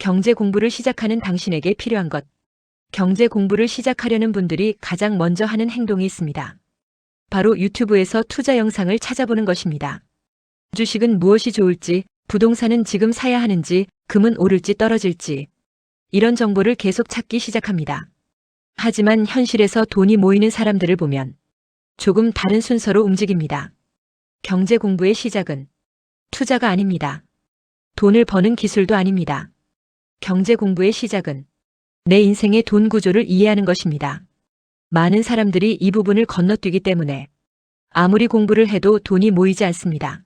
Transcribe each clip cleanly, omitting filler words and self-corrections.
경제 공부를 시작하는 당신에게 필요한 것. 경제 공부를 시작하려는 분들이 가장 먼저 하는 행동이 있습니다. 바로 유튜브에서 투자 영상을 찾아보는 것입니다. 주식은 무엇이 좋을지, 부동산은 지금 사야 하는지, 금은 오를지 떨어질지, 이런 정보를 계속 찾기 시작합니다. 하지만 현실에서 돈이 모이는 사람들을 보면 조금 다른 순서로 움직입니다. 경제 공부의 시작은 투자가 아닙니다. 돈을 버는 기술도 아닙니다. 경제 공부의 시작은 내 인생의 돈 구조를 이해하는 것입니다. 많은 사람들이 이 부분을 건너뛰기 때문에 아무리 공부를 해도 돈이 모이지 않습니다.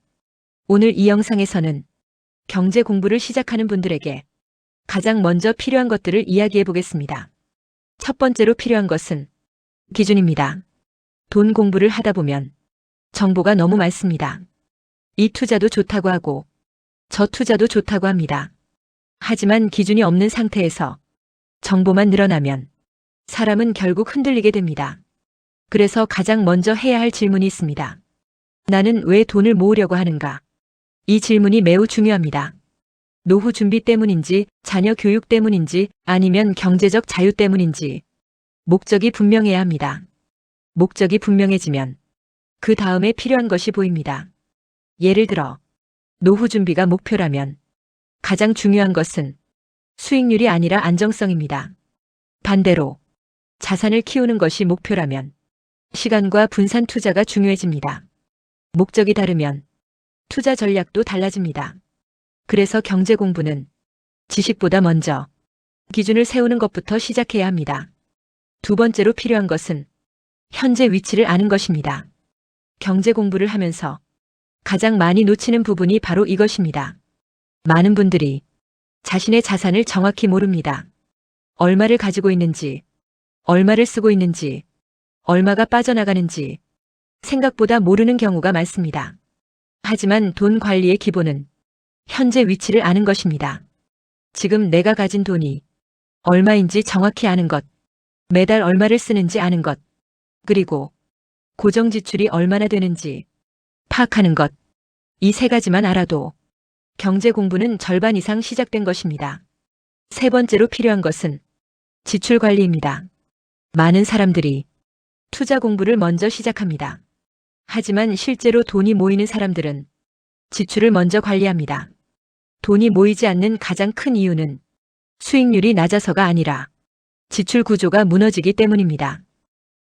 오늘 이 영상에서는 경제 공부를 시작하는 분들에게 가장 먼저 필요한 것들을 이야기해 보겠습니다. 첫 번째로 필요한 것은 기준입니다. 돈 공부를 하다 보면 정보가 너무 많습니다. 이 투자도 좋다고 하고 저 투자도 좋다고 합니다. 하지만 기준이 없는 상태에서 정보만 늘어나면 사람은 결국 흔들리게 됩니다. 그래서 가장 먼저 해야 할 질문이 있습니다. 나는 왜 돈을 모으려고 하는가? 이 질문이 매우 중요합니다. 노후 준비 때문인지, 자녀 교육 때문인지, 아니면 경제적 자유 때문인지 목적이 분명해야 합니다. 목적이 분명해지면 그 다음에 필요한 것이 보입니다. 예를 들어 노후 준비가 목표라면 가장 중요한 것은 수익률이 아니라 안정성입니다. 반대로 자산을 키우는 것이 목표라면 시간과 분산 투자가 중요해집니다. 목적이 다르면 투자 전략도 달라집니다. 그래서 경제 공부는 지식보다 먼저 기준을 세우는 것부터 시작해야 합니다. 두 번째로 필요한 것은 현재 위치를 아는 것입니다. 경제 공부를 하면서 가장 많이 놓치는 부분이 바로 이것입니다. 많은 분들이 자신의 자산을 정확히 모릅니다. 얼마를 가지고 있는지, 얼마를 쓰고 있는지, 얼마가 빠져나가는지 생각보다 모르는 경우가 많습니다. 하지만 돈 관리의 기본은 현재 위치를 아는 것입니다. 지금 내가 가진 돈이 얼마인지 정확히 아는 것, 매달 얼마를 쓰는지 아는 것, 그리고 고정 지출이 얼마나 되는지 파악하는 것, 이 세 가지만 알아도 경제 공부는 절반 이상 시작된 것입니다. 세 번째로 필요한 것은 지출 관리입니다. 많은 사람들이 투자 공부를 먼저 시작합니다. 하지만 실제로 돈이 모이는 사람들은 지출을 먼저 관리합니다. 돈이 모이지 않는 가장 큰 이유는 수익률이 낮아서가 아니라 지출 구조가 무너지기 때문입니다.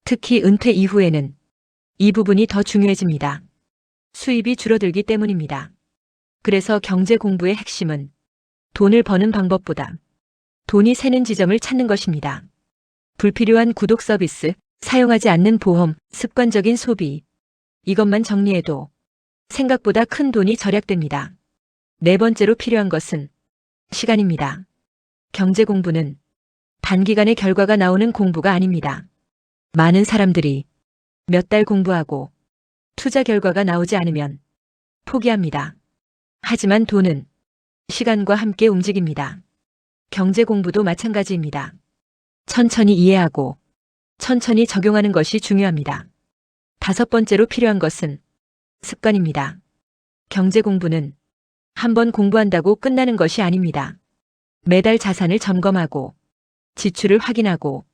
특히 은퇴 이후에는 이 부분이 더 중요해집니다. 수입이 줄어들기 때문입니다. 그래서 경제 공부의 핵심은 돈을 버는 방법보다 돈이 새는 지점을 찾는 것입니다. 불필요한 구독 서비스, 사용하지 않는 보험, 습관적인 소비, 이것만 정리해도 생각보다 큰 돈이 절약됩니다. 네 번째로 필요한 것은 시간입니다. 경제 공부는 단기간에 결과가 나오는 공부가 아닙니다. 많은 사람들이 몇 달 공부하고 투자 결과가 나오지 않으면 포기합니다. 하지만 돈은 시간과 함께 움직입니다. 경제 공부도 마찬가지입니다. 천천히 이해하고 천천히 적용하는 것이 중요합니다. 다섯 번째로 필요한 것은 습관입니다. 경제 공부는 한번 공부한다고 끝나는 것이 아닙니다. 매달 자산을 점검하고 지출을 확인하고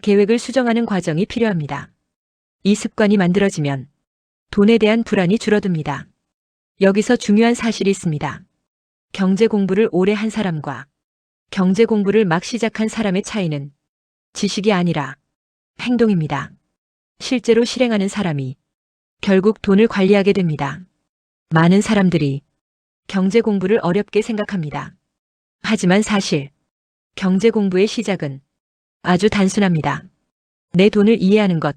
계획을 수정하는 과정이 필요합니다. 이 습관이 만들어지면 돈에 대한 불안이 줄어듭니다. 여기서 중요한 사실이 있습니다. 경제 공부를 오래 한 사람과 경제 공부를 막 시작한 사람의 차이는 지식이 아니라 행동입니다. 실제로 실행하는 사람이 결국 돈을 관리하게 됩니다. 많은 사람들이 경제 공부를 어렵게 생각합니다. 하지만 사실 경제 공부의 시작은 아주 단순합니다. 내 돈을 이해하는 것,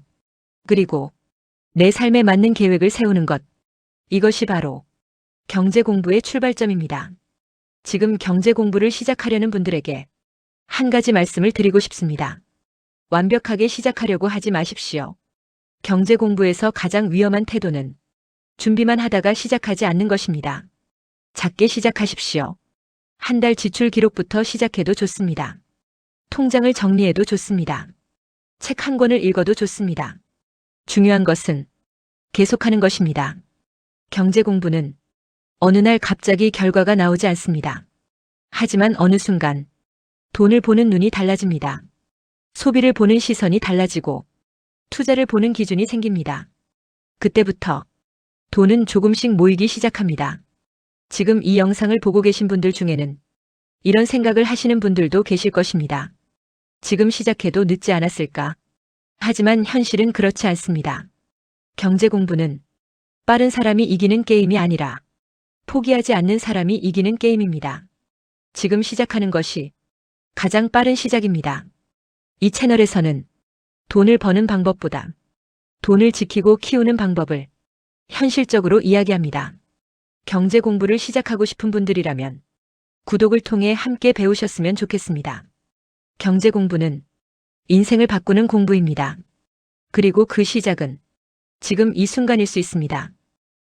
그리고 내 삶에 맞는 계획을 세우는 것, 이것이 바로 경제 공부의 출발점입니다. 지금 경제 공부를 시작하려는 분들에게 한 가지 말씀을 드리고 싶습니다. 완벽하게 시작하려고 하지 마십시오. 경제 공부에서 가장 위험한 태도는 준비만 하다가 시작하지 않는 것입니다. 작게 시작하십시오. 한 달 지출 기록부터 시작해도 좋습니다. 통장을 정리해도 좋습니다. 책 한 권을 읽어도 좋습니다. 중요한 것은 계속하는 것입니다. 경제 공부는 어느 날 갑자기 결과가 나오지 않습니다. 하지만 어느 순간 돈을 보는 눈이 달라집니다. 소비를 보는 시선이 달라지고 투자를 보는 기준이 생깁니다. 그때부터 돈은 조금씩 모이기 시작합니다. 지금 이 영상을 보고 계신 분들 중에는 이런 생각을 하시는 분들도 계실 것입니다. 지금 시작해도 늦지 않았을까? 하지만 현실은 그렇지 않습니다. 경제 공부는 빠른 사람이 이기는 게임이 아니라 포기하지 않는 사람이 이기는 게임입니다. 지금 시작하는 것이 가장 빠른 시작입니다. 이 채널에서는 돈을 버는 방법보다 돈을 지키고 키우는 방법을 현실적으로 이야기합니다. 경제 공부를 시작하고 싶은 분들이라면 구독을 통해 함께 배우셨으면 좋겠습니다. 경제 공부는 인생을 바꾸는 공부입니다. 그리고 그 시작은 지금 이 순간일 수 있습니다.